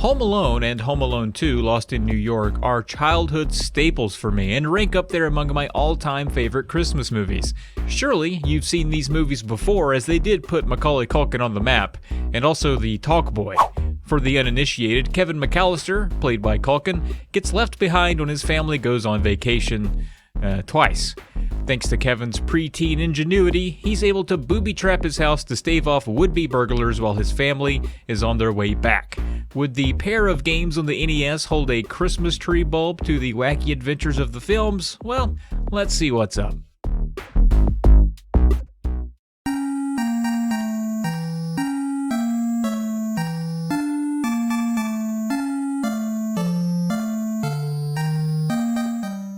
Home Alone and Home Alone 2 Lost in New York are childhood staples for me and rank up there among my all-time favorite Christmas movies. Surely you've seen these movies before, as they did put Macaulay Culkin on the map, and also the Talk Boy. For the uninitiated, Kevin McAllister, played by Culkin, gets left behind when his family goes on vacation twice. Thanks to Kevin's preteen ingenuity, he's able to booby-trap his house to stave off would-be burglars while his family is on their way back. Would the pair of games on the NES hold a Christmas tree bulb to the wacky adventures of the films? Well, let's see what's up.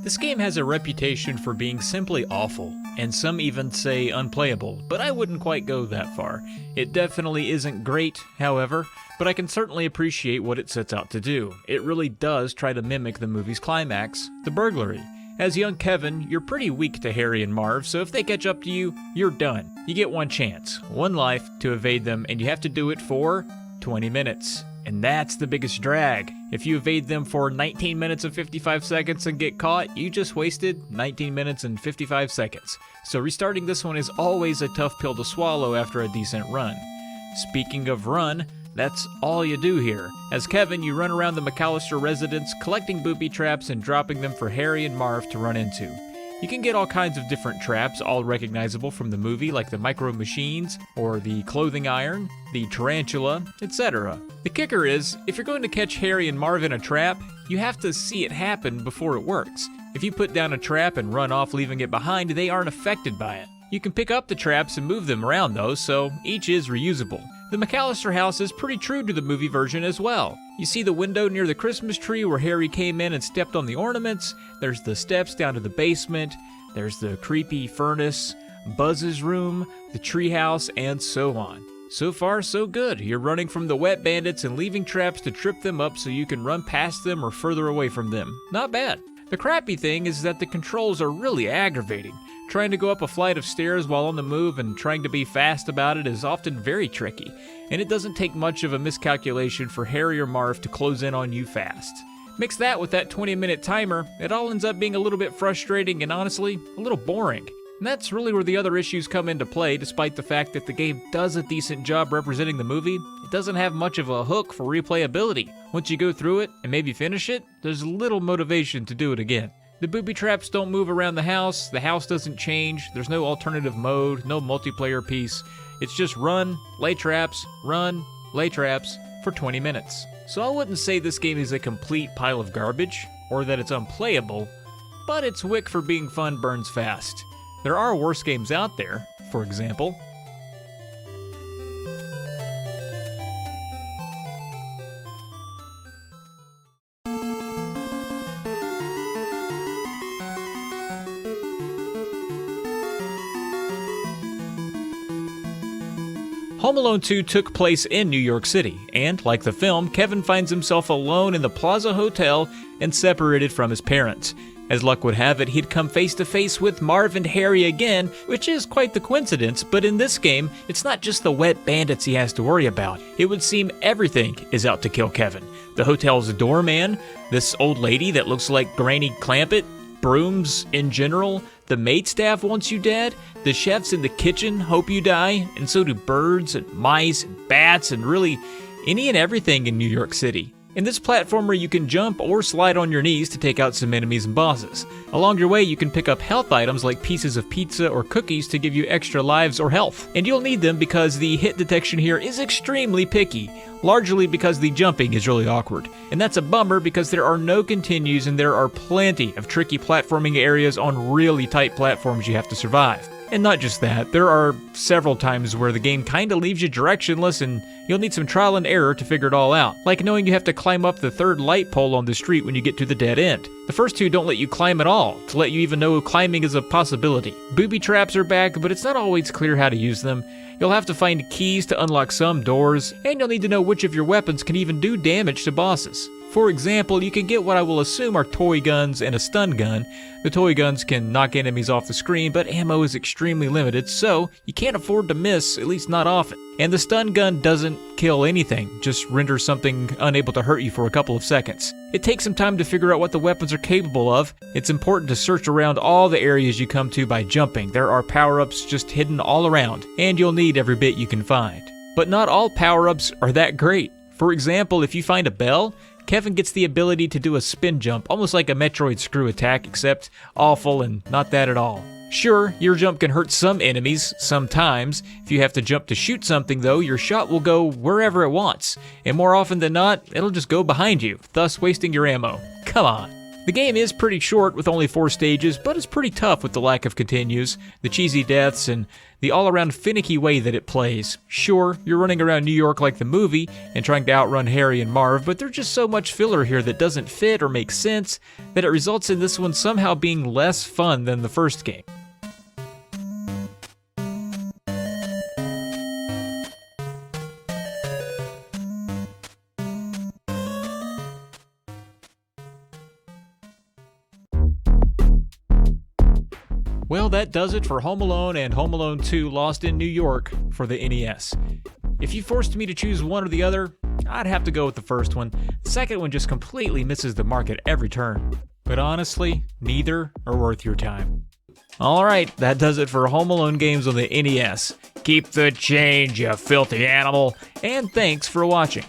This game has a reputation for being simply awful, and some even say unplayable, but I wouldn't quite go that far. It definitely isn't great, however, but I can certainly appreciate what it sets out to do. It really does try to mimic the movie's climax, the burglary. As young Kevin, you're pretty weak to Harry and Marv, so if they catch up to you, you're done. You get one chance, one life to evade them, and you have to do it for 20 minutes. And that's the biggest drag. If you evade them for 19 minutes and 55 seconds and get caught, you just wasted 19 minutes and 55 seconds. So restarting this one is always a tough pill to swallow after a decent run. Speaking of run, that's all you do here. As Kevin, you run around the McAllister residence collecting booby traps and dropping them for Harry and Marv to run into. You can get all kinds of different traps, all recognizable from the movie, like the micro machines, or the clothing iron, the tarantula, etc. The kicker is, if you're going to catch Harry and Marv in a trap, you have to see it happen before it works. If you put down a trap and run off leaving it behind, they aren't affected by it. You can pick up the traps and move them around though, so each is reusable. The McAllister house is pretty true to the movie version as well. You see the window near the Christmas tree where Harry came in and stepped on the ornaments, there's the steps down to the basement, there's the creepy furnace, Buzz's room, the treehouse, and so on. So far, so good. You're running from the wet bandits and leaving traps to trip them up so you can run past them or further away from them. Not bad. The crappy thing is that the controls are really aggravating. Trying to go up a flight of stairs while on the move and trying to be fast about it is often very tricky, and it doesn't take much of a miscalculation for Harry or Marv to close in on you fast. Mix that with that 20-minute timer, it all ends up being a little bit frustrating and honestly, a little boring. And that's really where the other issues come into play. Despite the fact that the game does a decent job representing the movie, it doesn't have much of a hook for replayability. Once you go through it and maybe finish it, there's little motivation to do it again. The booby traps don't move around the house doesn't change, there's no alternative mode, no multiplayer piece. It's just run, lay traps for 20 minutes. So I wouldn't say this game is a complete pile of garbage, or that it's unplayable, but its wick for being fun burns fast. There are worse games out there, for example. Home Alone 2 took place in New York City, and, like the film, Kevin finds himself alone in the Plaza Hotel and separated from his parents. As luck would have it, he'd come face to face with Marv and Harry again, which is quite the coincidence, but in this game, it's not just the wet bandits he has to worry about. It would seem everything is out to kill Kevin. The hotel's doorman, this old lady that looks like Granny Clampett, brooms in general, the maidstaff wants you dead, the chefs in the kitchen hope you die, and so do birds and mice and bats and really any and everything in New York City. In this platformer, you can jump or slide on your knees to take out some enemies and bosses. Along your way, you can pick up health items like pieces of pizza or cookies to give you extra lives or health. And you'll need them because the hit detection here is extremely picky, largely because the jumping is really awkward. And that's a bummer because there are no continues and there are plenty of tricky platforming areas on really tight platforms you have to survive. And not just that, there are several times where the game kinda leaves you directionless and you'll need some trial and error to figure it all out. Like knowing you have to climb up the third light pole on the street when you get to the dead end. The first two don't let you climb at all, to let you even know climbing is a possibility. Booby traps are back, but it's not always clear how to use them. You'll have to find keys to unlock some doors, and you'll need to know which of your weapons can even do damage to bosses. For example, you can get what I will assume are toy guns and a stun gun. The toy guns can knock enemies off the screen, but ammo is extremely limited, so you can't afford to miss, at least not often. And the stun gun doesn't kill anything, just renders something unable to hurt you for a couple of seconds. It takes some time to figure out what the weapons are capable of. It's important to search around all the areas you come to by jumping. There are power-ups just hidden all around, and you'll need every bit you can find. But not all power-ups are that great. For example, if you find a bell, Kevin gets the ability to do a spin jump, almost like a Metroid screw attack, except awful and not that at all. Sure, your jump can hurt some enemies, sometimes. If you have to jump to shoot something though, your shot will go wherever it wants, and more often than not, it'll just go behind you, thus wasting your ammo. Come on. The game is pretty short with only 4 stages, but it's pretty tough with the lack of continues, the cheesy deaths, and the all-around finicky way that it plays. Sure, you're running around New York like the movie and trying to outrun Harry and Marv, but there's just so much filler here that doesn't fit or make sense that it results in this one somehow being less fun than the first game. Well, that does it for Home Alone and Home Alone 2 Lost in New York for the NES. If you forced me to choose one or the other, I'd have to go with the first one. The second one just completely misses the mark at every turn. But honestly, neither are worth your time. Alright, that does it for Home Alone games on the NES. Keep the change, you filthy animal, and thanks for watching.